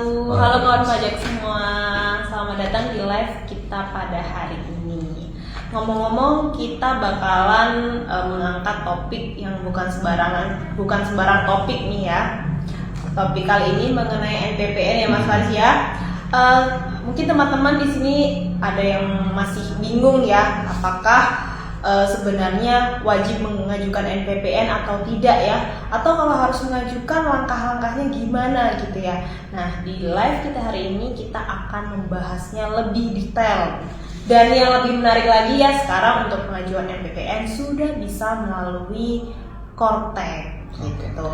Halo kawan pajak semua, selamat datang di live kita pada hari ini. Ngomong-ngomong, kita bakalan mengangkat topik yang bukan sembarang topik nih ya. Topik kali ini mengenai NPPN ya Mas Faris ya. Mungkin teman-teman di sini ada yang masih bingung ya, apakah sebenarnya wajib mengajukan NPPN atau tidak ya, atau kalau harus mengajukan langkah-langkahnya gimana gitu ya. Nah, di live kita hari ini kita akan membahasnya lebih detail. Dan yang lebih menarik lagi ya, sekarang untuk pengajuan NPPN sudah bisa melalui Kortek gitu.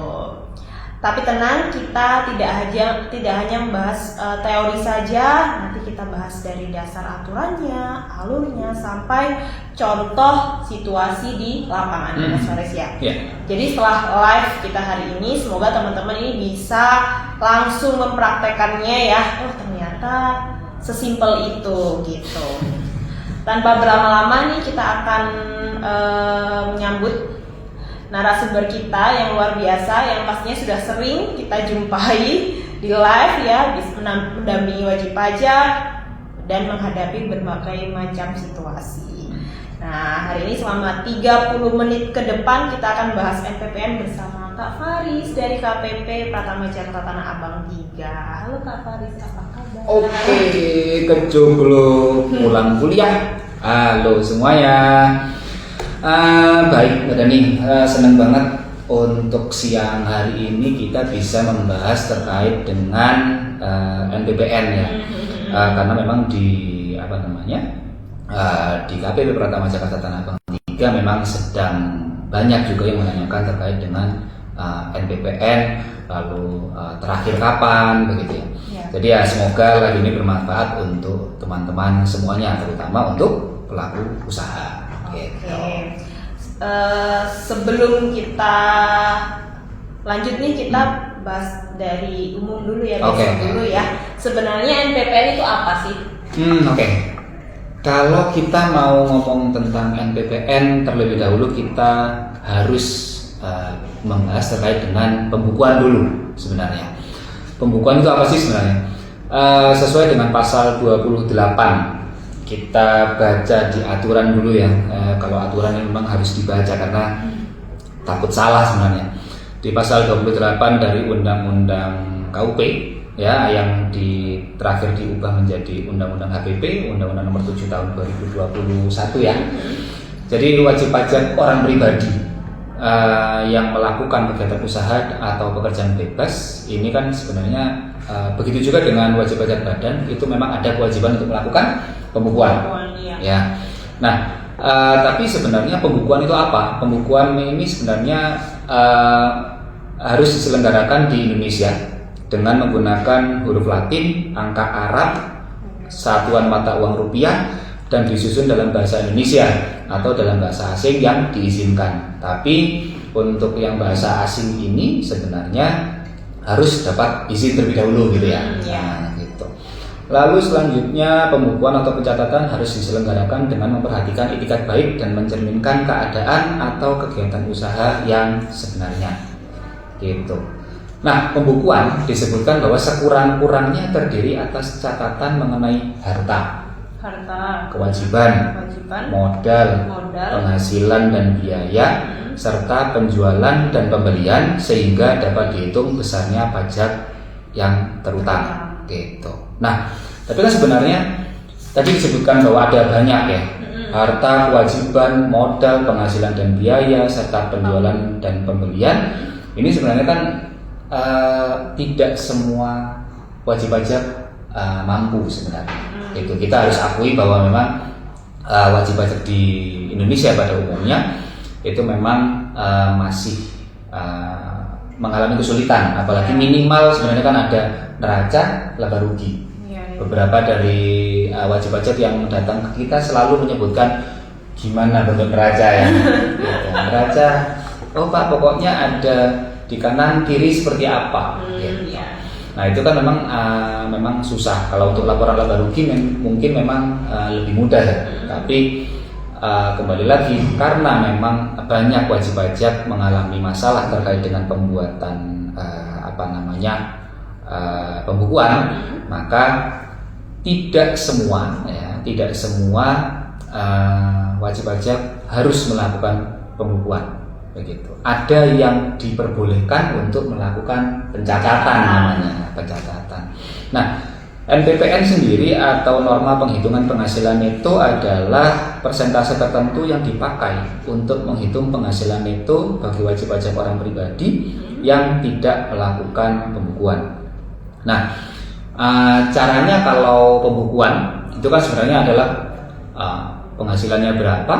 Tapi tenang, kita tidak hanya membahas teori saja, nanti kita bahas dari dasar aturannya, alurnya, sampai contoh situasi di lapangan, Mas Faris ya. Jadi setelah live kita hari ini, semoga teman-teman ini bisa langsung mempraktekannya ya. Oh ternyata sesimpel itu gitu. Tanpa berlama-lama nih kita akan menyambut narasumber kita yang luar biasa, yang pastinya sudah sering kita jumpai di live ya, bisa mendampingi wajib pajak dan menghadapi berbagai macam situasi. Nah, hari ini selama 30 menit ke depan kita akan bahas NPPN bersama Kak Faris dari KPP Pratama Jakarta Tanah Abang 3. Halo Kak Faris, apa kabar? Oke, kejomblo pulang kuliah. Halo semuanya. Baik Mbak Dani, senang banget untuk siang hari ini kita bisa membahas terkait dengan NPPN ya. Karena memang di di KPP Pratama Jakarta Tanah Abang 3 memang sedang banyak juga yang menanyakan terkait dengan NPPN, lalu terakhir kapan begitu ya. Jadi ya semoga live ini bermanfaat untuk teman-teman semuanya, terutama untuk pelaku usaha. Oke. Sebelum kita lanjut nih, kita bahas dari umum dulu ya, dulu ya. Sebenarnya NPPN itu apa sih? Oke. Kalau kita mau ngomong tentang NPPN, terlebih dahulu kita harus membahas terkait dengan pembukuan dulu sebenarnya. Pembukuan itu apa sih sebenarnya? Sesuai dengan pasal 28. Kita baca di aturan dulu ya. Kalau aturan memang harus dibaca karena takut salah sebenarnya. Di pasal 28 dari Undang-Undang KUP ya, yang terakhir diubah menjadi Undang-Undang HPP, Undang-Undang Nomor 7 Tahun 2021 ya. Jadi wajib pajak orang pribadi yang melakukan kegiatan usaha atau pekerjaan bebas ini kan sebenarnya begitu juga dengan wajib pajak badan, itu memang ada kewajiban untuk melakukan pembukuan. Ya. Nah, tapi sebenarnya pembukuan itu apa? Pembukuan ini sebenarnya harus diselenggarakan di Indonesia dengan menggunakan huruf Latin, angka Arab, satuan mata uang rupiah, dan disusun dalam bahasa Indonesia atau dalam bahasa asing yang diizinkan. Tapi untuk yang bahasa asing ini sebenarnya harus dapat izin terlebih dahulu gitu ya. Nah, gitu. Lalu selanjutnya pembukuan atau pencatatan harus diselenggarakan dengan memperhatikan itikat baik dan mencerminkan keadaan atau kegiatan usaha yang sebenarnya. Gitu. Nah, pembukuan disebutkan bahwa sekurang-kurangnya terdiri atas catatan mengenai harta, kewajiban, modal, penghasilan dan biaya, serta penjualan dan pembelian, sehingga dapat dihitung besarnya pajak yang terutang gitu. Nah, tapi kan sebenarnya tadi disebutkan bahwa ada banyak ya, harta, kewajiban, modal, penghasilan dan biaya, serta penjualan dan pembelian. Ini sebenarnya kan tidak semua wajib pajak mampu sebenarnya. Itu kita harus akui bahwa memang wajib pajak di Indonesia pada umumnya itu memang masih mengalami kesulitan, apalagi minimal sebenarnya kan ada neraca laba rugi. Beberapa dari wajib pajak yang datang ke kita selalu menyebutkan gimana bentuk neraca ya. Neraca, oh Pak pokoknya ada di kanan kiri seperti apa. Nah itu kan memang susah. Kalau untuk laporan laba rugi mungkin memang lebih mudah ya. Tapi kembali lagi karena memang banyak wajib pajak mengalami masalah terkait dengan pembuatan pembukuan, maka tidak semua wajib pajak harus melakukan pembukuan begitu. Ada yang diperbolehkan untuk melakukan pencatatan, namanya pencatatan. Nah, NPPN sendiri atau norma penghitungan penghasilan neto adalah persentase tertentu yang dipakai untuk menghitung penghasilan neto bagi wajib pajak orang pribadi yang tidak melakukan pembukuan. Nah, caranya kalau pembukuan itu kan sebenarnya adalah penghasilannya berapa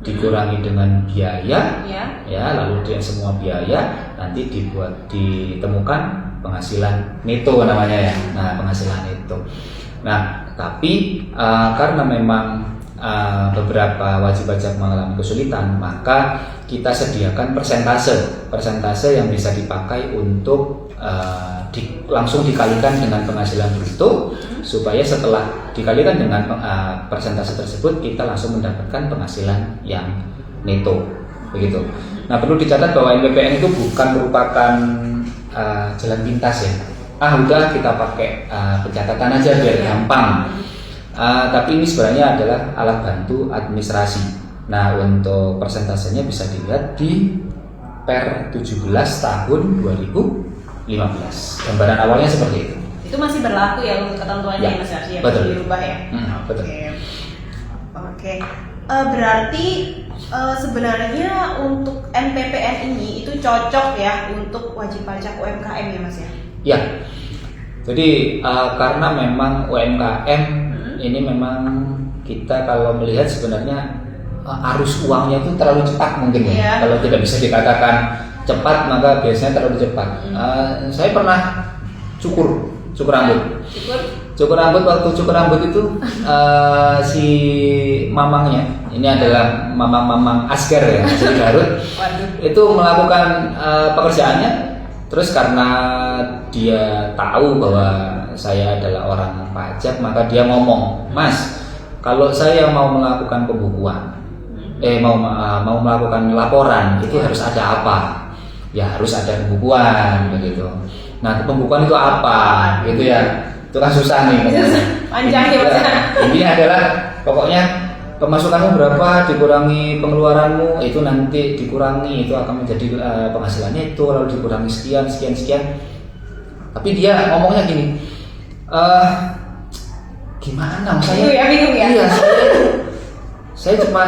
dikurangi dengan biaya, ya, lalu dia semua biaya nanti ditemukan penghasilan neto namanya ya. Nah, penghasilan neto. Nah, tapi karena memang beberapa wajib pajak mengalami kesulitan, maka kita sediakan persentase yang bisa dipakai untuk langsung dikalikan dengan penghasilan bruto, supaya setelah dikalikan dengan persentase tersebut kita langsung mendapatkan penghasilan yang neto begitu. Nah, perlu dicatat bahwa NPPN itu bukan merupakan jalan pintas ya. Udah kita pakai pencatatan aja biar gampang. Tapi ini sebenarnya adalah alat bantu administrasi. Nah, untuk persentasenya bisa dilihat di Per 17 tahun 2015. Gambaran awalnya seperti itu. Itu masih berlaku ya untuk ketentuannya ya, Mas Arsi, ya, betul. Dirubah ya. Betul. Oke. Berarti sebenarnya untuk NPPN ini itu cocok ya untuk wajib pajak UMKM ya, Mas ya? Ya. Jadi karena memang UMKM ini memang kita kalau melihat sebenarnya arus uangnya itu terlalu cepat mungkin ya. Kalau tidak bisa dikatakan cepat, maka biasanya terlalu cepat. Saya pernah cukur rambut. Waktu cukur rambut itu si mamangnya, ini adalah mamang Asgar ya, di Garut, itu melakukan pekerjaannya. Terus karena dia tahu bahwa saya adalah orang pajak, maka dia ngomong, "Mas, kalau saya mau melakukan pembukuan, mau melakukan laporan, itu harus ada apa?" Ya, harus ada pembukuan begitu. Nah, pembukuan itu apa? Gitu ya. Itu kan susah nih. Panjang ya, Mas. Ini adalah pokoknya pemasukanmu berapa dikurangi pengeluaranmu, itu nanti dikurangi, itu akan menjadi penghasilannya itu, lalu dikurangi sekian. Tapi dia ngomongnya gini, gimana saya? Bingung ya? Iya, saya cuma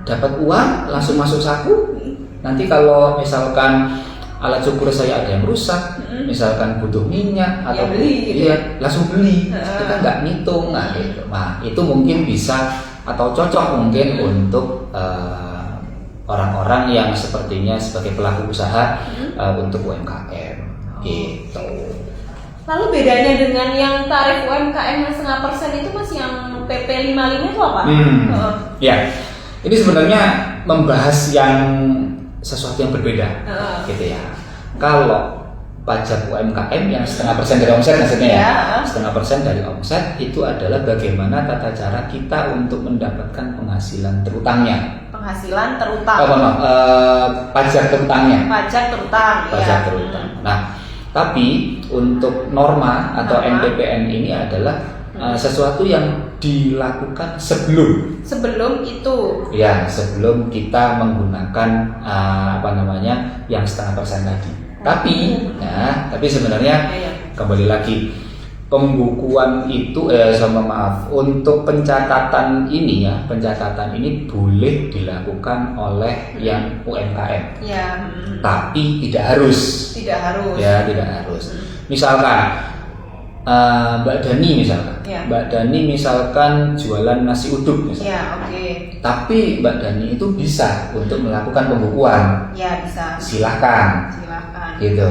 dapat uang langsung masuk saku. Nanti kalau misalkan alat cukur saya ada yang rusak, misalkan butuh minyak atau beli, gitu. Iya, langsung beli. Kita nggak ngitung, gitu. Nah, itu mungkin bisa atau cocok mungkin untuk orang-orang yang sepertinya sebagai pelaku usaha untuk UMKM, gitu. Lalu bedanya dengan yang tarif UMKM yang 0,5% itu, Mas, yang PP 55 itu apa? Ya, ini sebenarnya membahas yang sesuatu yang berbeda, gitu ya. Kalau pajak UMKM yang 0,5% dari omset maksudnya ya, 0,5% dari omset itu adalah bagaimana tata cara kita untuk mendapatkan penghasilan terutangnya. Penghasilan terutang. Pajak terutangnya. Pajak terutang. Nah, tapi untuk norma atau NPPN ini adalah sesuatu yang dilakukan sebelum itu. Ya, sebelum kita menggunakan yang 0,5% tadi. Tapi sebenarnya kembali lagi pembukuan itu untuk pencatatan ini boleh dilakukan oleh yang UMKM. Ya. Tapi tidak harus. Ya, tidak harus. Misalkan Mbak Dani misalkan jualan nasi uduk misalkan. Ya, Tapi Mbak Dani itu bisa untuk melakukan pembukuan. Ya, bisa. Silakan. Gitu.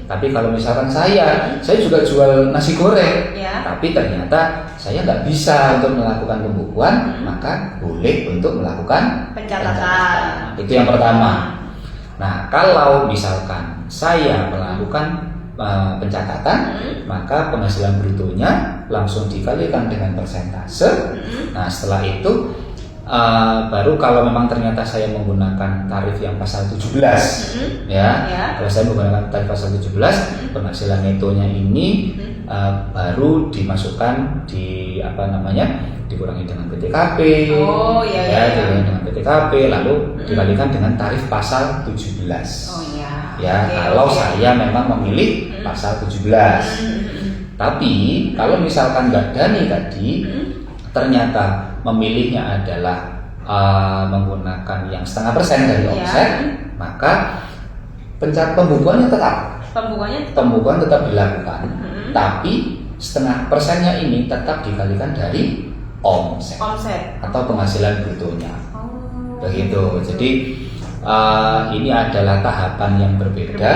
Tapi kalau misalkan saya juga jual nasi goreng, tapi ternyata saya nggak bisa untuk melakukan pembukuan, maka boleh untuk melakukan pencatatan. Itu yang pertama. Nah, kalau misalkan saya melakukan pencatatan, maka penghasilan brutonya langsung dikalikan dengan persentase. Nah, setelah itu baru kalau memang ternyata saya menggunakan tarif yang pasal 17 ya. Kalau saya menggunakan tarif pasal 17 penghasilan netonya ini baru dimasukkan di dikurangi dengan PTKP dikurangi dengan PTKP lalu dikalikan dengan tarif pasal 17 kalau saya memang memilih pasal 17 tapi kalau misalkan Mbak Dani tadi ternyata memilihnya adalah menggunakan yang 0,5% dari omset, maka pembukuannya pembukuan tetap dilakukan, tapi 0,5%-nya ini tetap dikalikan dari omset atau penghasilan brutonya. Begitu. Jadi ini adalah tahapan yang berbeda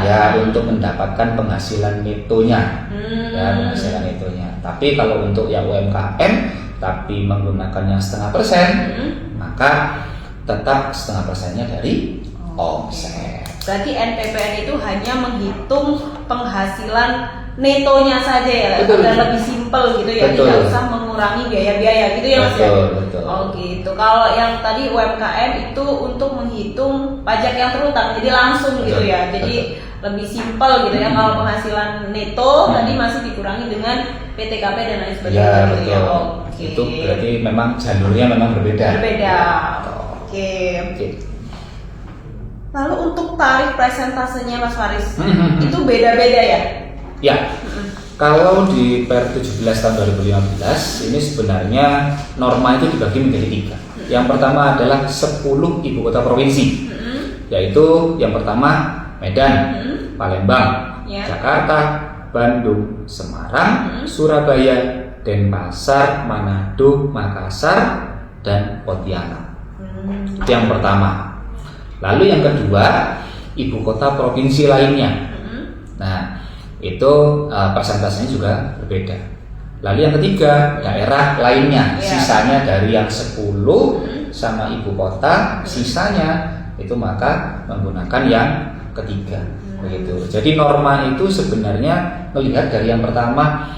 ya untuk mendapatkan penghasilan netonya. Penghasilan netonya. Tapi kalau untuk yang UMKM tapi menggunakannya 0,5%, maka tetap 0,5%-nya dari omset. Berarti NPPN itu hanya menghitung penghasilan netonya saja ya, agar lebih simpel gitu ya, tidak usah mengurangi biaya-biaya gitu ya Mas ya. Betul. Oh gitu. Kalau yang tadi UMKM itu untuk menghitung pajak yang terutang, jadi langsung gitu ya. Jadi lebih simpel gitu ya. Kalau penghasilan neto tadi masih dikurangi dengan PTKP dan lain sebagainya gitu ya. Itu berarti memang jalurnya memang berbeda. Oke. Lalu untuk tarif presentasenya Mas Faris itu beda-beda ya? Ya. Kalau di Per 17 tahun 2015 ini sebenarnya norma itu dibagi menjadi 3. Yang pertama adalah 10 ibu kota provinsi. Yaitu yang pertama Medan, Palembang, Jakarta, Bandung, Semarang, Surabaya, Denpasar, Manado, Makassar, dan Pontianak. Itu yang pertama. Lalu yang kedua, ibu kota provinsi lainnya. Nah, itu persentasenya juga berbeda. Lalu yang ketiga, daerah lainnya. Sisanya dari yang 10 sama ibu kota, sisanya itu maka menggunakan yang ketiga. Begitu. Jadi norma itu sebenarnya melihat dari yang pertama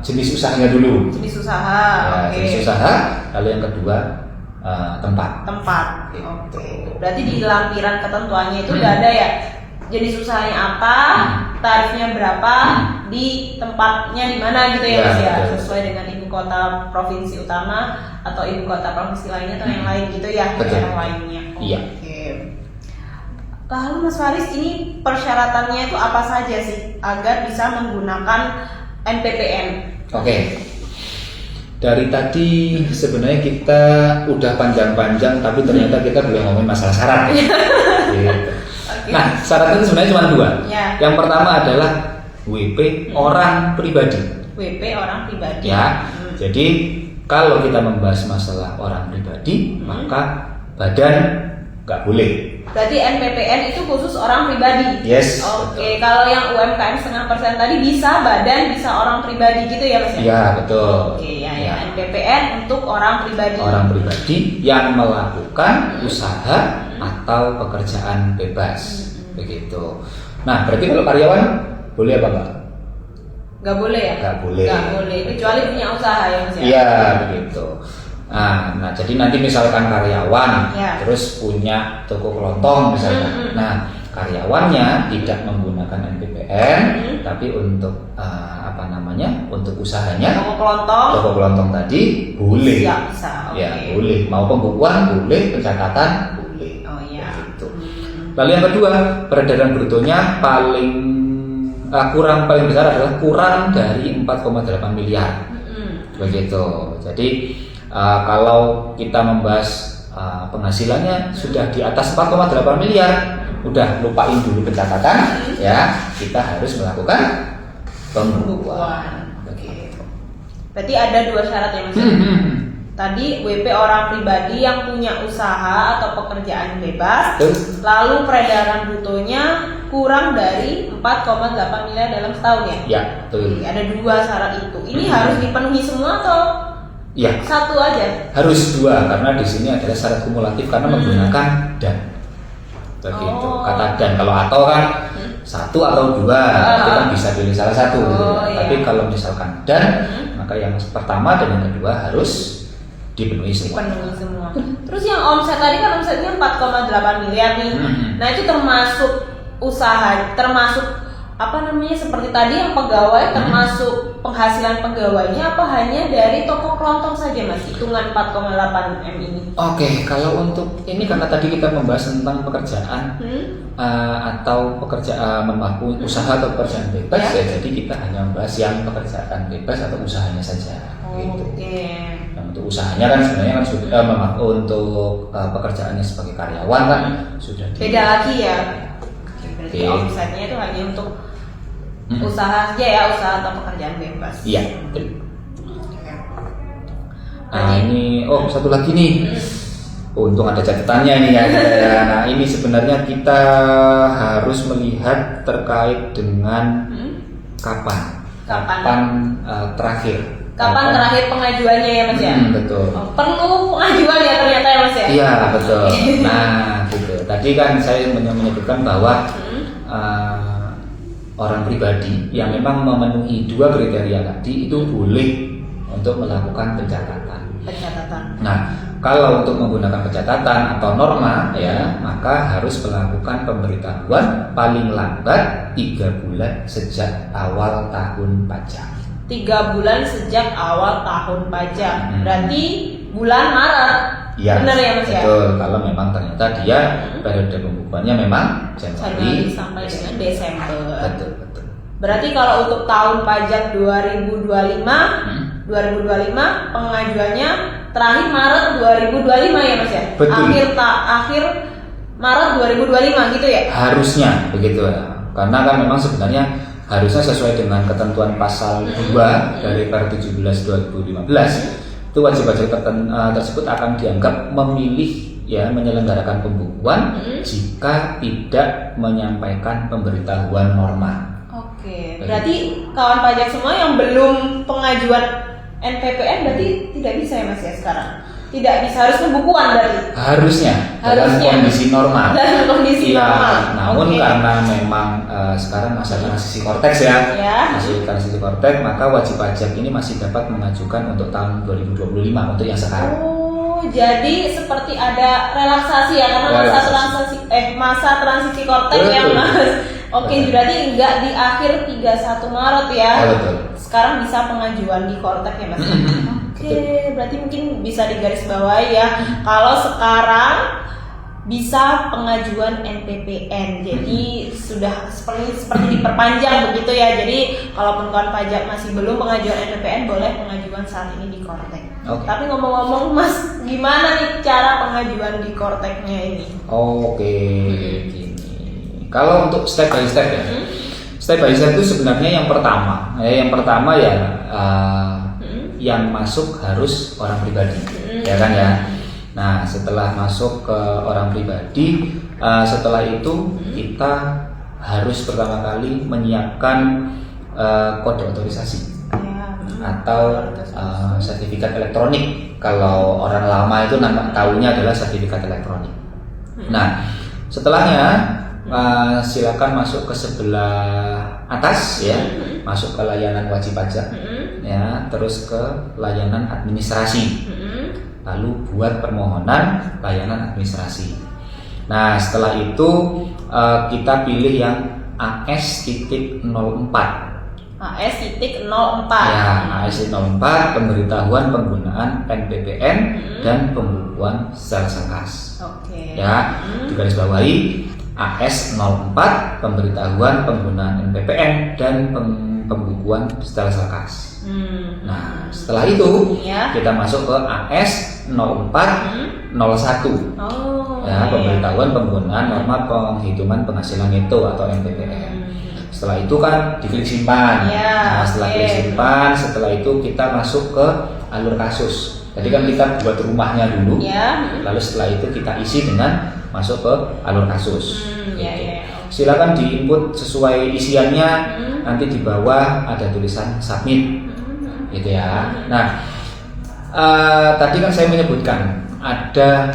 jenis usahanya dulu. Jenis usaha. Jenis usaha. Lalu yang kedua tempat. Oke. Berarti di lampiran ketentuannya itu udah ada ya jenis usahanya apa, tarifnya berapa, di tempatnya di mana gitu ya Mas ya, sesuai dengan ibu kota provinsi utama atau ibu kota provinsi lainnya atau yang lain gitu ya, daerah lainnya. Oke. Lalu Mas Faris, ini persyaratannya itu apa saja sih agar bisa menggunakan NPPN? Oke. Dari tadi sebenarnya kita udah panjang-panjang, tapi ternyata kita belum ngomongin masalah syarat. Gitu. Nah, syaratnya sebenarnya cuma 2. Yang pertama adalah WP orang pribadi. WP orang pribadi. Jadi kalau kita membahas masalah orang pribadi, maka badan nggak boleh. Berarti NPPN itu khusus orang pribadi. Yes. Oke. Kalau yang UMKM 0,5% tadi bisa badan, bisa orang pribadi gitu ya Mas? Iya, betul. Oke, NPPN untuk orang pribadi. Orang pribadi yang melakukan usaha atau pekerjaan bebas. Begitu. Nah, berarti kalau karyawan boleh apa enggak? Nggak boleh ya? Nggak boleh. Kecuali punya usaha ya Mas ya? Iya, begitu. Nah, jadi nanti misalkan karyawan terus punya toko kelontong misalkan. Nah, karyawannya tidak menggunakan NPPN, tapi untuk untuk usahanya toko kelontong tadi boleh. Bisa. Ya, boleh. Mau pembukuan boleh, pencatatan boleh. Gitu. Lalu yang kedua, peredaran brutonya paling besar adalah kurang dari 4,8 miliar. Begitu. Jadi kalau kita membahas penghasilannya sudah di atas 4,8 miliar, udah lupain dulu pencatatan ya, kita harus melakukan pembukuan. Begitu. Berarti ada 2 syarat ya Mas. Tadi WP orang pribadi yang punya usaha atau pekerjaan bebas, lalu peredaran brutonya kurang dari 4,8 miliar dalam setahun ya? Ya, betul. Ada 2 syarat itu. Ini harus dipenuhi semua atau satu aja? Harus 2 karena di sini adalah syarat kumulatif karena menggunakan dan. Begitu. Kata dan, kalau atau kan 1 atau 2 itu kan bisa pilih salah satu gitu. Tapi kalau misalkan dan, maka yang pertama dan yang kedua harus dipenuhi semua. Dipenuhi semua. Terus yang omset tadi kan omsetnya 4,8 miliar nih. Nah itu termasuk usaha, termasuk seperti tadi yang pegawai, termasuk penghasilan pegawainya, apa hanya dari toko kelontong saja Mas, hitungan 4,8 M ini? Oke, kalau untuk ini karena tadi kita membahas tentang pekerjaan atau pekerjaan usaha atau pekerjaan bebas ya, jadi kita hanya membahas yang pekerjaan bebas atau usahanya saja. Gitu. Nah, untuk usahanya kan sebenarnya kan sudah untuk pekerjaannya sebagai karyawan kan sudah beda lagi ya. Berarti omsetnya itu hanya untuk usaha saja ya, usaha atau pekerjaan bebas. Iya, betul. Nah ini, satu lagi nih. Untung ada catatannya ini ya. Nah ini sebenarnya kita harus melihat terkait dengan kapan terakhir. Kapan terakhir pengajuannya ya Mas ya? Betul. Perlu pengajuan ya ternyata ya Mas ya? Iya betul. Nah gitu. Tadi kan saya menyebutkan bahwa orang pribadi yang memang memenuhi 2 kriteria tadi itu boleh untuk melakukan pencatatan. Nah, kalau untuk menggunakan pencatatan atau norma ya, maka harus melakukan pemberitahuan paling lambat 3 bulan sejak awal tahun pajak. 3 bulan sejak awal tahun pajak. Berarti bulan Maret. Ya, benar ya Mas ya? Betul. Kalau memang ternyata dia periode pembukuannya memang Januari sampai dengan Desember. Betul. Berarti kalau untuk tahun pajak 2025 pengajuannya terakhir Maret 2025 ya Mas ya? Betul. Akhir Maret 2025 gitu ya? Harusnya begitu ya. Karena kan memang sebenarnya harusnya sesuai dengan ketentuan pasal 2 dari Per 17 2015 itu wajib pajak tersebut akan dianggap memilih ya menyelenggarakan pembukuan jika tidak menyampaikan pemberitahuan norma. Oke, berarti kawan pajak semua yang belum pengajuan NPPN berarti tidak bisa ya Mas ya sekarang? Tidak bisa, harus pembukuan berarti? Harusnya. Dalam kondisi normal. Dalam kondisi normal. Namun karena memang sekarang masa transisi Kortex ya, masih transisi Kortex, maka wajib pajak ini masih dapat mengajukan untuk tahun 2025 untuk yang sekarang. Oh, jadi seperti ada relaksasi ya karena masa transisi Kortex ya Mas. Oke, berarti enggak di akhir 31 Maret ya. Betul. Sekarang bisa pengajuan di Kortex ya Mas. Oke, berarti mungkin bisa digarisbawahi ya. Kalau sekarang bisa pengajuan NPPN, jadi sudah seperti diperpanjang begitu ya. Jadi kalaupun kawan pajak masih belum pengajuan NPPN, boleh pengajuan saat ini di Kortex. Tapi ngomong-ngomong Mas, gimana nih cara pengajuan di Korteknya ini? Oke, gini. Kalau untuk step by step ya, step by step itu sebenarnya yang pertama yang masuk harus orang pribadi, ya kan ya. Nah, setelah masuk ke orang pribadi, setelah itu kita harus pertama kali menyiapkan kode otorisasi atau sertifikat elektronik. Kalau orang lama itu tahunya adalah sertifikat elektronik. Nah, setelahnya silakan masuk ke sebelah atas ya, masuk ke layanan wajib pajak ya, terus ke layanan administrasi, lalu buat permohonan layanan administrasi. Nah setelah itu kita pilih yang AS.04. AS.04 ya, AS.04 pemberitahuan penggunaan NPPN dan pembukuan secara sangkas. Ya, digarisbawahi AS.04 pemberitahuan penggunaan NPPN dan pembukuan secara sangkas. Nah, setelah itu kita masuk ke AS.04.01 ya, pemberitahuan penggunaan norma penghitungan penghasilan neto atau NPPN. Setelah itu kan diklik simpan. Nah, setelah klik simpan, setelah itu kita masuk ke alur kasus. Jadi kan kita buat rumahnya dulu, lalu setelah itu kita isi dengan masuk ke alur kasus. Silakan diinput sesuai isiannya. Nanti di bawah ada tulisan submit, gitu ya. Nah, tadi kan saya menyebutkan ada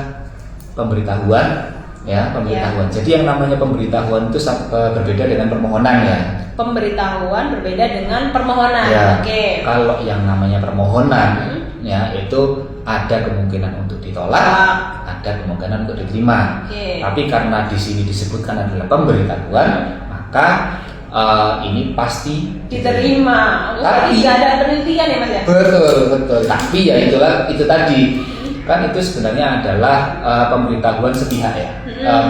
pemberitahuan. Ya, pemberitahuan. Jadi yang namanya pemberitahuan itu berbeda dengan permohonan ya. Pemberitahuan berbeda dengan permohonan. Ya, kalau yang namanya permohonan ya itu ada kemungkinan untuk ditolak, ada kemungkinan untuk diterima. Tapi karena di sini disebutkan adalah pemberitahuan, maka ini pasti diterima. Tapi tidak ada penelitian ya Mas ya? Betul. Tapi ya itu tadi kan itu sebenarnya adalah pemberitahuan sepihak ya,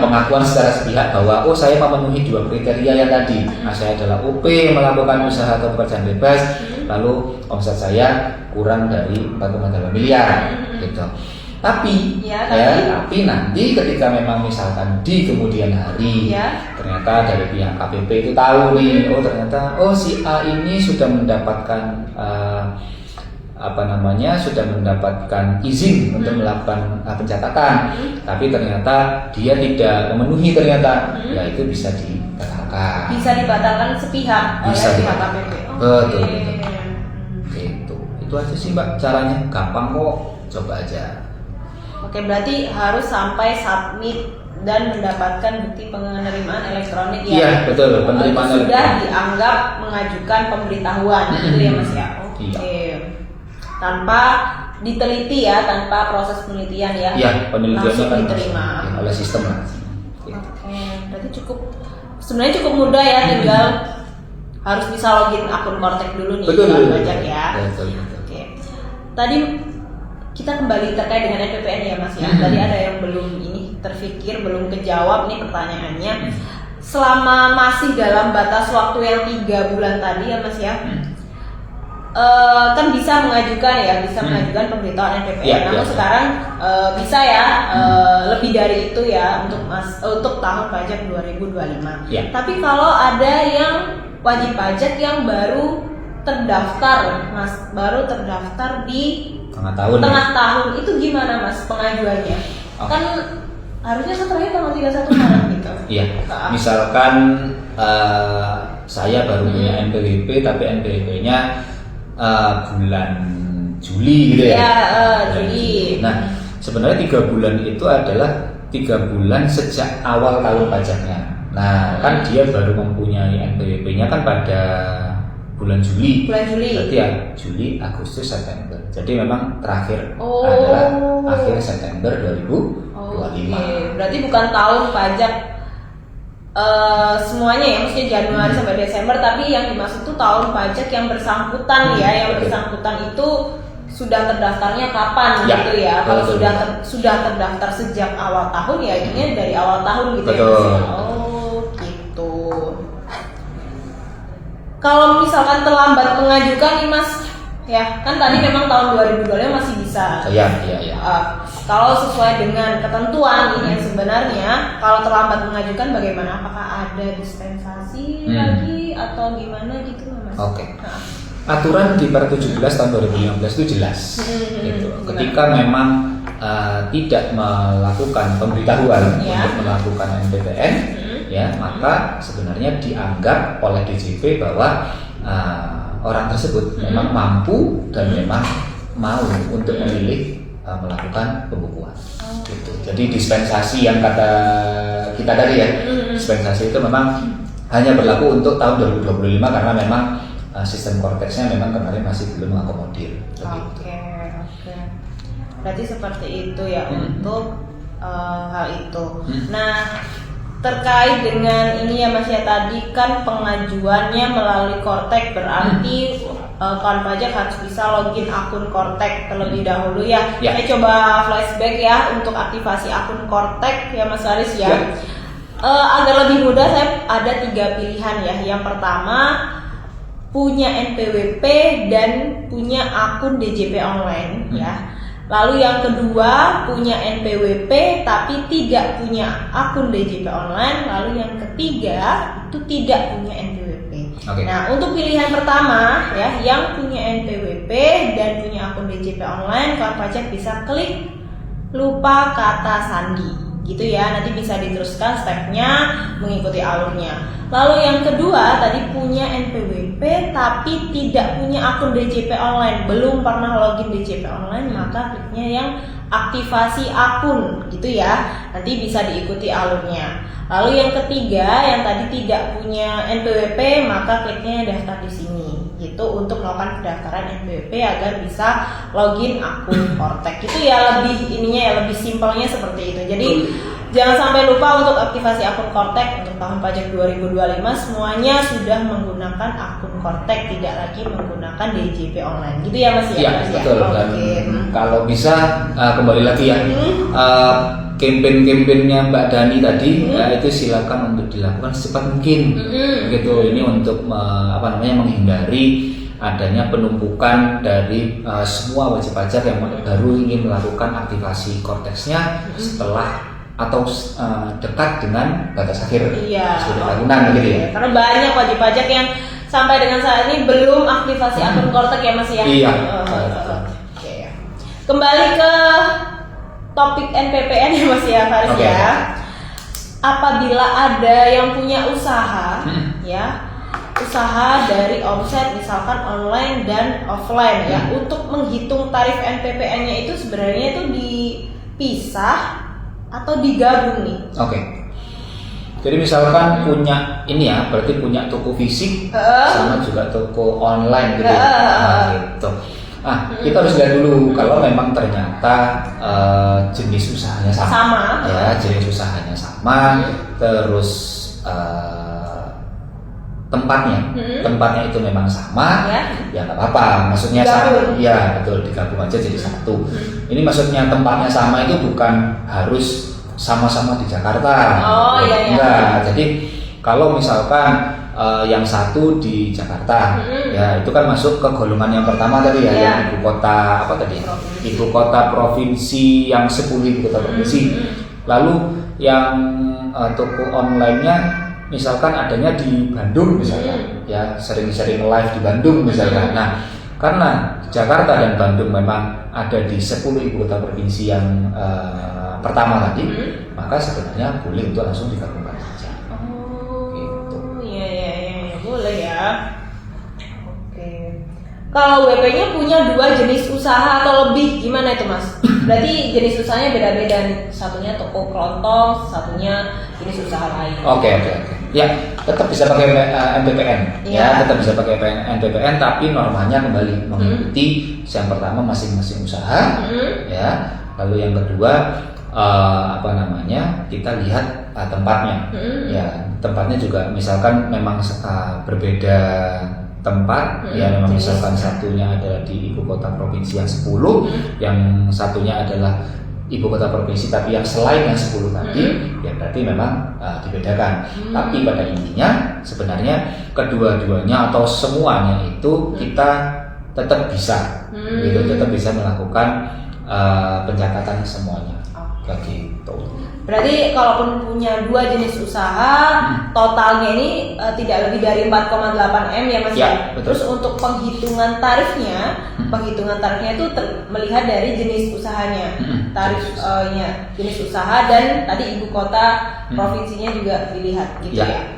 pengakuan secara sepihak bahwa saya memenuhi 2 kriteria yang tadi. Saya adalah UP melakukan usaha atau pekerjaan bebas, lalu omset saya kurang dari 4,8 miliar gitu. Tapi nanti ketika memang misalkan di kemudian hari ternyata dari pihak KPP itu tahu nih, ternyata si A ini sudah mendapatkan sudah mendapatkan izin untuk melakukan pencatatan, tapi ternyata dia tidak memenuhi ternyata, ya itu bisa dibatalkan. Bisa dibatalkan sepihak oleh pihak KPP. Betul. Itu aja sih Mbak caranya, gampang kok, coba aja. Oke, berarti harus sampai submit dan mendapatkan bukti penerimaan elektronik ya. Iya, betul, penerimaan sudah elektronik. Dianggap mengajukan pemberitahuan gitu ya Mas ya. Oke. Tanpa diteliti ya, tanpa proses penelitian ya. Iya, penelitiannya kan diterima oleh sistem lah. Oke, berarti sebenarnya cukup mudah ya, tinggal harus bisa login akun Kortek dulu nih. Betul. Pajak ya. Betul. Oke. Tadi kita kembali terkait dengan NPWP ya Mas ya. Tadi ada yang belum terfikir, belum kejawab nih pertanyaannya. Selama masih dalam batas waktu yang 3 bulan tadi ya Mas ya, kan bisa mengajukan mengajukan pemberitahuan NPWP. Namun sekarang bisa ya lebih dari itu ya untuk tahun pajak 2025. Tapi kalau ada yang wajib pajak yang baru terdaftar Mas, baru terdaftar di tengah tahun itu gimana Mas pengajuannya? Kan harusnya setelahnya tanggal 31 Maret gitu. Iya. Misalkan saya baru punya NPWP tapi NPWP-nya bulan Juli gitu ya. Juli. Nah, sebenarnya 3 bulan itu adalah 3 bulan sejak awal tahun pajaknya. Nah, kan dia baru mempunyai NPWP-nya kan pada bulan Juli. Berarti ya Juli, Agustus, September. Jadi memang terakhir adalah akhir September 2025. Berarti bukan tahun pajak semuanya ya, maksudnya Januari sampai Desember, tapi yang dimaksud itu tahun pajak yang bersangkutan ya, yang bersangkutan itu sudah terdaftarnya kapan gitu ya. Kalau sudah terdaftar sejak awal tahun ya itunya dari awal tahun gitu ya. Gitu. Kalau misalkan terlambat mengajukan nih Mas, ya kan tadi memang tahun 2025 masih bisa. Iya. Kalau sesuai dengan ketentuan ini yang sebenarnya, kalau terlambat mengajukan bagaimana? Apakah ada dispensasi lagi atau gimana gitu Mas? Oke. Aturan di Per 17 tahun 2015 itu jelas. Gitu. Ketika memang tidak melakukan pemberitahuan untuk melakukan NPWP, ya maka sebenarnya dianggap oleh DJP bahwa orang tersebut memang mampu dan memang mau untuk memilih melakukan pembukuan. Gitu. Jadi dispensasi yang kata kita tadi ya, dispensasi itu memang hanya berlaku untuk tahun 2025 karena memang sistem Korteksnya memang kemarin masih belum mengakomodir. Oke. Berarti seperti itu ya untuk hal itu. Nah, terkait dengan ini ya Mas ya, tadi kan pengajuannya melalui Kortek, berarti kawan pajak harus bisa login akun Kortek terlebih dahulu ya. Saya coba flashback ya untuk aktivasi akun Kortek ya Mas Aris ya. Agar lebih mudah saya ada 3 pilihan ya. Yang pertama punya NPWP dan punya akun DJP online ya. Lalu yang kedua punya NPWP tapi tidak punya akun DJP online. Lalu yang ketiga itu tidak punya NPWP. Nah untuk pilihan pertama ya, yang punya NPWP dan punya akun DJP online, kawan pajak bisa klik lupa kata sandi gitu ya, nanti bisa diteruskan stepnya mengikuti alurnya. Lalu yang kedua tadi punya NPWP tapi tidak punya akun DJP online, belum pernah login DJP online, maka kliknya yang aktivasi akun gitu ya. Nanti bisa diikuti alurnya. Lalu yang ketiga, yang tadi tidak punya NPWP, maka kliknya daftar di sini gitu untuk melakukan pendaftaran NPWP agar bisa login akun Kortek. Itu ya lebih ininya ya, lebih simpelnya seperti itu. Jadi jangan sampai lupa untuk aktivasi akun Kortek untuk tahun pajak 2025 semuanya sudah menggunakan akun Kortek, tidak lagi menggunakan DJP online. Gitu ya Mas ya? Iya, betul. Dan kalau bisa kembali lagi ya. Campaign-campaignnya Mbak Dani tadi itu silakan untuk dilakukan secepat mungkin. Begitu. Ini untuk menghindari adanya penumpukan dari semua wajib pajak yang baru ingin melakukan aktivasi Korteksnya setelah atau dekat dengan batas akhir sudah tahunan begitu ya. Karena banyak wajib pajak yang sampai dengan saat ini belum aktivasi akun Kortek ya Mas ya. Iya. Oke. Kembali ke topik NPPN ya Mas ya, Faris ya. Apabila ada yang punya usaha ya, usaha dari omset misalkan online dan offline ya, untuk menghitung tarif NPPN-nya itu sebenarnya itu dipisah atau digabung nih? Oke. Jadi misalkan punya ini ya, berarti punya toko fisik sama juga toko online gitu. Gitu. Kita harus lihat dulu kalau memang ternyata jenis usahanya sama. Ya, jenis usahanya sama, terus tempatnya itu memang sama, ya nggak apa-apa. Maksudnya sama, ya betul, digabung aja jadi satu. Ini maksudnya tempatnya sama itu bukan harus sama-sama di Jakarta. Enggak. Jadi kalau misalkan yang satu di Jakarta, ya itu kan masuk ke golongan yang pertama tadi ya, yang ibu kota ibu kota provinsi yang 10 ibu kota provinsi. Lalu yang toko online-nya misalkan adanya di Bandung misalnya, ya sering-sering live di Bandung misalnya. Nah, karena Jakarta dan Bandung memang ada di 10 ibu kota provinsi yang pertama tadi, maka sebenarnya boleh untuk langsung digabungkan saja. Boleh ya. Oke. Kalau WP-nya punya 2 jenis usaha atau lebih, gimana itu Mas? Berarti jenis usahanya beda-beda nih. Satunya toko kelontong, satunya jenis usaha lain. Oke. Ya, tetap bisa pakai NPPN. Ya, tetap bisa pakai NPPN, tapi normanya kembali mengikuti yang pertama masing-masing usaha. Ya. Lalu yang kedua kita lihat tempatnya. Ya, tempatnya juga misalkan memang berbeda tempat, ya memang misalkan satunya adalah di ibu kota provinsi yang 10, yang satunya adalah ibu kota provinsi tapi yang selain yang 10 tadi, ya berarti memang dibedakan. Tapi pada intinya sebenarnya kedua-duanya atau semuanya itu kita tetap bisa, tetap bisa melakukan pencatatan semuanya. Gitu. Berarti kalaupun punya 2 jenis usaha, totalnya ini tidak lebih dari 4,8 M ya Mas ya. Terus untuk penghitungan tarifnya itu melihat dari jenis usahanya, tarifnya jenis usaha dan tadi ibu kota provinsinya juga dilihat gitu ya.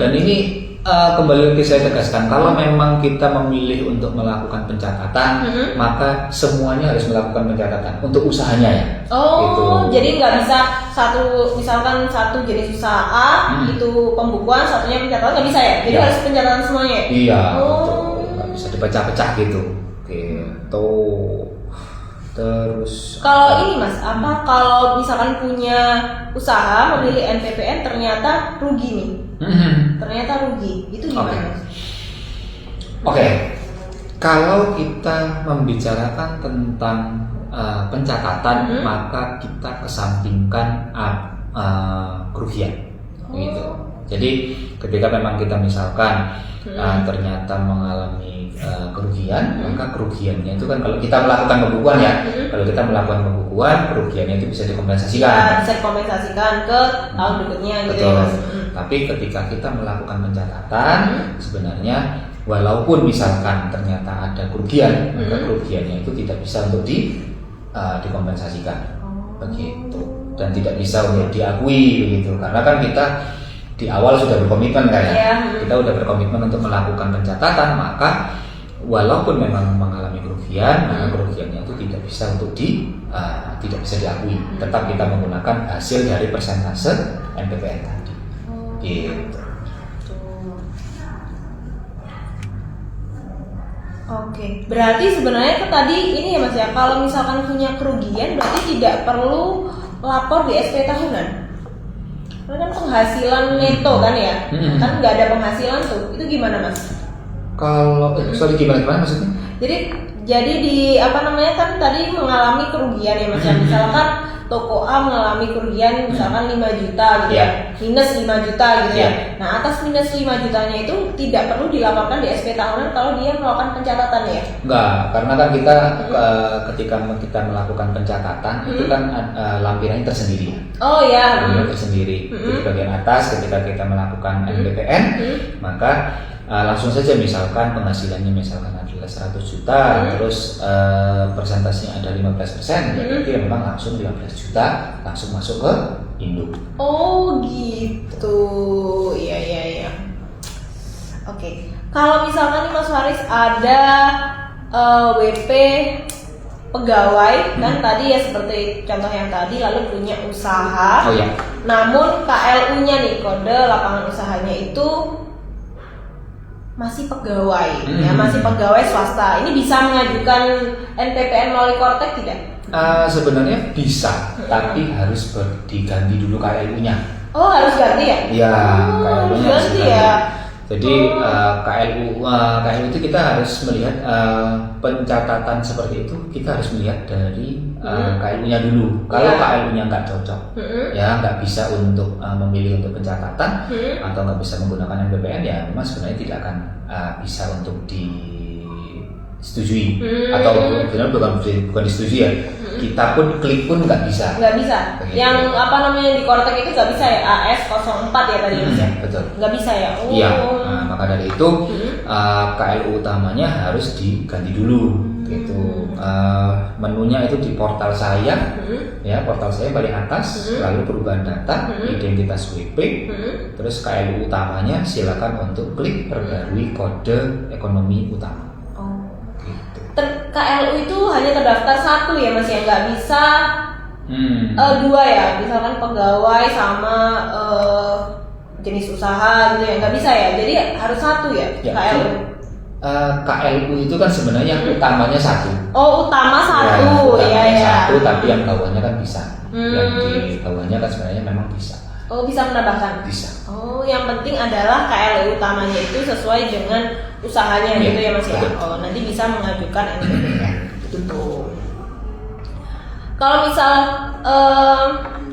Dan ini kembali lagi saya tegaskan, kalau memang kita memilih untuk melakukan pencatatan, maka semuanya harus melakukan pencatatan untuk usahanya ya. Gitu. Jadi nggak bisa misalkan satu jenis usaha A itu pembukuan, satunya pencatatan, nggak bisa ya? Jadi harus pencatatan semuanya. Iya. Betul. Nggak bisa dipecah-pecah gitu. Gitu. Terus kalau ini Mas, kalau misalkan punya usaha memilih NPPN ternyata rugi nih? Ternyata rugi, itu gimana Mas? Oke. Kalau kita membicarakan tentang pencatatan, maka kita kesampingkan kerugian, gitu. Jadi ketika memang kita misalkan ternyata mengalami kerugian, maka kerugiannya itu kan kalau kita melakukan pembukuan ya, kalau kita melakukan pembukuan, kerugiannya itu bisa dikompensasikan. Ya, bisa dikompensasikan ke tahun berikutnya gitu ya Mas. Tapi ketika kita melakukan pencatatan, sebenarnya walaupun misalkan ternyata ada kerugian, maka kerugiannya itu tidak bisa untuk dikompensasikan, begitu, dan tidak bisa untuk diakui begitu, karena kan kita di awal sudah berkomitmen kan ya, kita sudah berkomitmen untuk melakukan pencatatan, maka walaupun memang mengalami kerugian, maka kerugiannya itu tidak bisa tidak bisa diakui. Tetap kita menggunakan hasil dari persentase NPPN tadi. Gitu. Oke, berarti sebenarnya tadi ini ya Mas ya, kalau misalkan punya kerugian berarti tidak perlu lapor di SP tahunan. Karena kan penghasilan neto kan ya, kan nggak ada penghasilan tuh, itu gimana Mas? Kalau gimana maksudnya? Jadi di apa namanya kan tadi mengalami kerugian ya Mas ya, misalkan toko A mengalami kerugian misalkan 5 juta gitu ya, minus 5 juta gitu ya. Nah atas minus 5 jutanya itu tidak perlu dilaporkan di SP tahunan kalau dia melakukan pencatatan ya? Enggak, karena kan kita ketika kita melakukan pencatatan itu kan lampirannya tersendiri. Oh ya. Lampiran tersendiri. Di bagian atas ketika kita melakukan NPPN maka langsung saja misalkan penghasilannya misalkan adalah 100 juta, terus persentasenya ada 15%, berarti memang langsung 15 juta langsung masuk ke induk. Oh gitu, iya. Oke, kalau misalkan nih Mas Faris ada WP pegawai kan tadi ya seperti contoh yang tadi, lalu punya usaha, namun KLU-nya nih kode lapangan usahanya itu masih pegawai, ya masih pegawai swasta. Ini bisa mengajukan NPPN melalui Kortek tidak? Sebenarnya bisa, tapi harus diganti dulu KLU-nya. Oh harus ganti ya? Iya, KLU-nya harus ganti diganti. ya. Jadi KLU itu kita harus melihat pencatatan seperti itu, kita harus melihat dari KLU-nya dulu. Kalau KLU-nya nggak cocok, ya nggak bisa untuk memilih untuk pencatatan atau nggak bisa menggunakan NPPN, ya memang sebenarnya tidak akan bisa untuk disetujui atau benar bukan disetujui ya. Kita pun klik pun nggak bisa. Nggak bisa. Begitu. Yang apa namanya di Kortek itu nggak bisa ya, AS04 ya tadi Mas ya? Betul. Nggak bisa ya? Oh. Iya. Nah, maka dari itu KLU utamanya harus diganti dulu. Gitu. Menunya itu di portal saya, ya portal saya paling atas, lalu perubahan data, identitas WP, terus KLU utamanya silakan untuk klik perbarui kode ekonomi utama. KLU itu hanya terdaftar satu ya Mas ya, nggak bisa dua ya, misalkan pegawai sama jenis usaha gitu ya, nggak bisa ya, jadi harus satu ya, KLU. KLU itu kan sebenarnya utamanya satu. Oh utama satu, ya. Satu, tapi yang bawahnya kan bisa. Yang di bawahnya kan sebenarnya memang bisa. Oh bisa menambahkan? Bisa. Oh yang penting adalah KLU utamanya itu sesuai dengan usahanya gitu ya Mas ya. Oh nanti bisa mengajukan NPPN. Betul. Kalau misal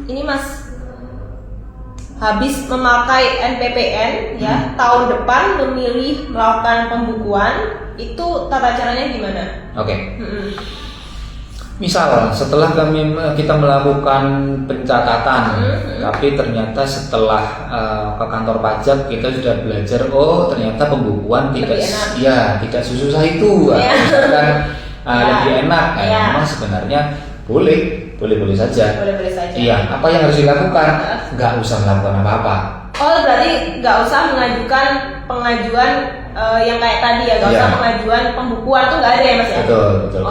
ini Mas habis memakai NPPN ya, tahun depan memilih melakukan pembukuan, itu tata caranya gimana? Oke. Misal setelah kita melakukan pencatatan, tapi ternyata setelah ke kantor pajak kita sudah belajar, ternyata pembukuan tidak sesusah itu, misalkan lebih enak. Memang sebenarnya boleh saja. Boleh saja. Iya. Apa yang harus dilakukan? Nggak usah melakukan apa-apa. Oh berarti nggak usah mengajukan pengajuan yang kayak tadi ya, nggak usah pengajuan pembukuan tuh nggak ada ya Mas ya? Betul.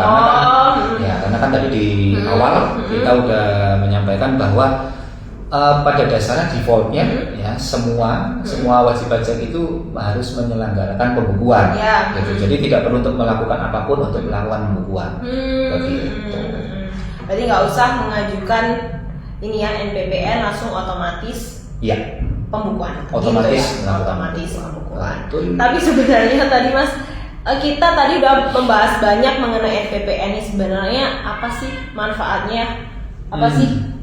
Karena kan tadi di awal kita udah menyampaikan bahwa pada dasarnya defaultnya ya semua wajib pajak itu harus menyelenggarakan pembukuan. Gitu. Jadi tidak perlu untuk melakukan apapun untuk melakukan pembukuan. Begitu. Berarti nggak usah mengajukan ini ya NPPN langsung otomatis. Iya. Pembukuan. Otomatis gitu ya? Otomatis pembukuan. Betul. Tapi sebenarnya tadi Mas kita tadi udah membahas banyak mengenai NPPN ini, sebenarnya apa sih manfaatnya? Apa sih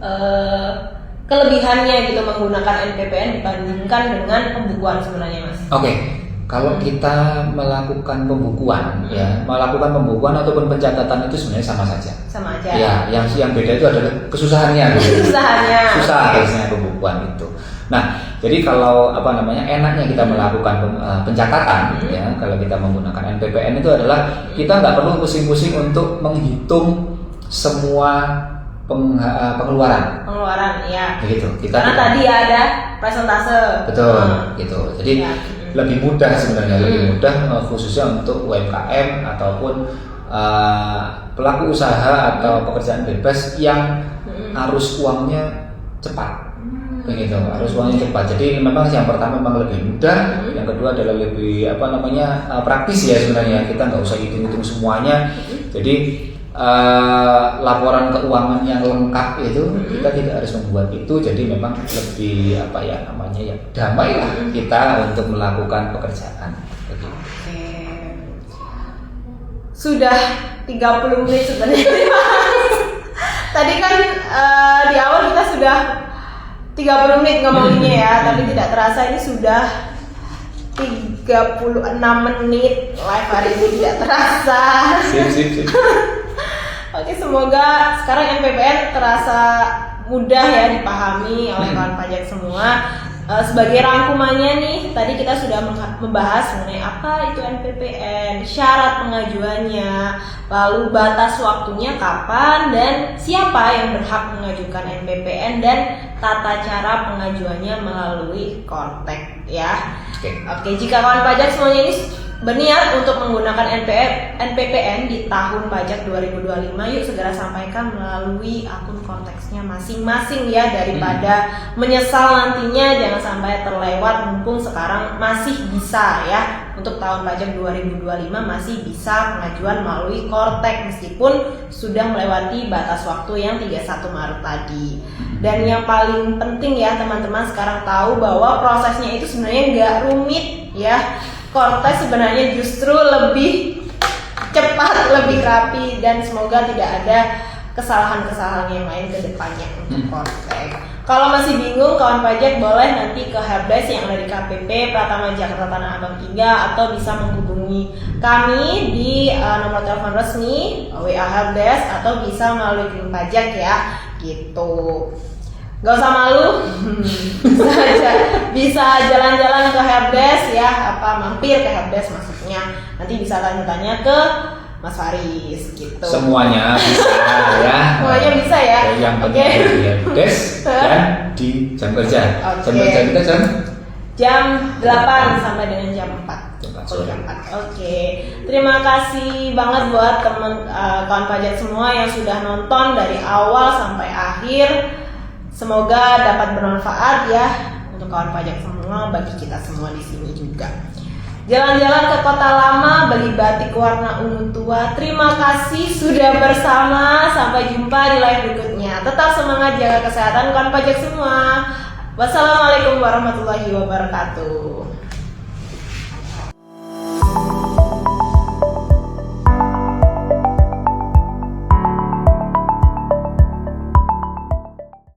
kelebihannya gitu menggunakan NPPN dibandingkan dengan pembukuan sebenarnya Mas? Oke. Kalau kita melakukan pembukuan, melakukan pembukuan ataupun pencatatan itu sebenarnya sama saja. Sama aja. Ya, yang beda itu adalah kesusahannya. Susah biasanya pembukuan itu. Nah, jadi kalau enaknya kita melakukan pencatatan, ya, kalau kita menggunakan NPPN itu adalah kita nggak perlu pusing-pusing untuk menghitung semua pengeluaran. Pengeluaran, ya. Begitu. Karena tadi ada presentase. Betul, gitu. Jadi lebih mudah sebenarnya, lebih mudah khususnya untuk UMKM ataupun pelaku usaha atau pekerjaan bebas yang arus uangnya cepat. Begitu, arus uangnya cepat. Jadi memang yang pertama memang lebih mudah, yang kedua adalah lebih praktis ya sebenarnya. Kita nggak usah hitung-hitung semuanya. Jadi laporan keuangan yang lengkap itu kita tidak harus membuat itu. Jadi memang lebih damai lah kita untuk melakukan pekerjaan. Begitu. Sudah 30 menit sebenarnya. Tadi kan di awal kita sudah 30 menit ngomonginnya ya, tapi tidak terasa ini sudah 36 menit live hari ini, tidak terasa. Sip. Oke, semoga sekarang NPPN terasa mudah ya dipahami oleh kawan pajak semua. Sebagai rangkumannya nih, tadi kita sudah membahas mengenai apa itu NPPN, syarat pengajuannya, lalu batas waktunya kapan, dan siapa yang berhak mengajukan NPPN, dan tata cara pengajuannya melalui kontak ya. Oke, jika kawan pajak semuanya ini berniat untuk menggunakan NPPN di tahun pajak 2025, yuk segera sampaikan melalui akun konteksnya masing-masing ya, daripada menyesal nantinya. Jangan sampai terlewat, mumpung sekarang masih bisa ya, untuk tahun pajak 2025 masih bisa pengajuan melalui Kortek meskipun sudah melewati batas waktu yang 31 Maret tadi. Dan yang paling penting ya teman-teman sekarang tahu bahwa prosesnya itu sebenarnya nggak rumit ya. Kortek sebenarnya justru lebih cepat, lebih rapi, dan semoga tidak ada kesalahan-kesalahan yang lain ke depannya untuk Kortek. Kalau masih bingung kawan pajak, boleh nanti ke helpdesk yang ada di KPP Pratama Jakarta Tanah Abang 3, atau bisa menghubungi kami di nomor telepon resmi WA helpdesk, atau bisa melalui Green Pajak ya, gitu. Gak usah malu, bisa jalan-jalan ke helpdesk ya, mampir ke helpdesk maksudnya. Nanti bisa tanya-tanya ke Mas Faris gitu. Semuanya bisa ya. Semuanya bisa ya. Yang penting di helpdesk dan di jam kerja. Jam kerja kita jam 8 sampai dengan jam 4. Oke. Terima kasih banget buat kawan pajak semua yang sudah nonton dari awal sampai akhir. Semoga dapat bermanfaat ya untuk kawan pajak semua, bagi kita semua di sini juga. Jalan-jalan ke Kota Lama, beli batik warna ungu tua. Terima kasih sudah bersama. Sampai jumpa di live berikutnya. Tetap semangat, jaga kesehatan kawan pajak semua. Wassalamualaikum warahmatullahi wabarakatuh.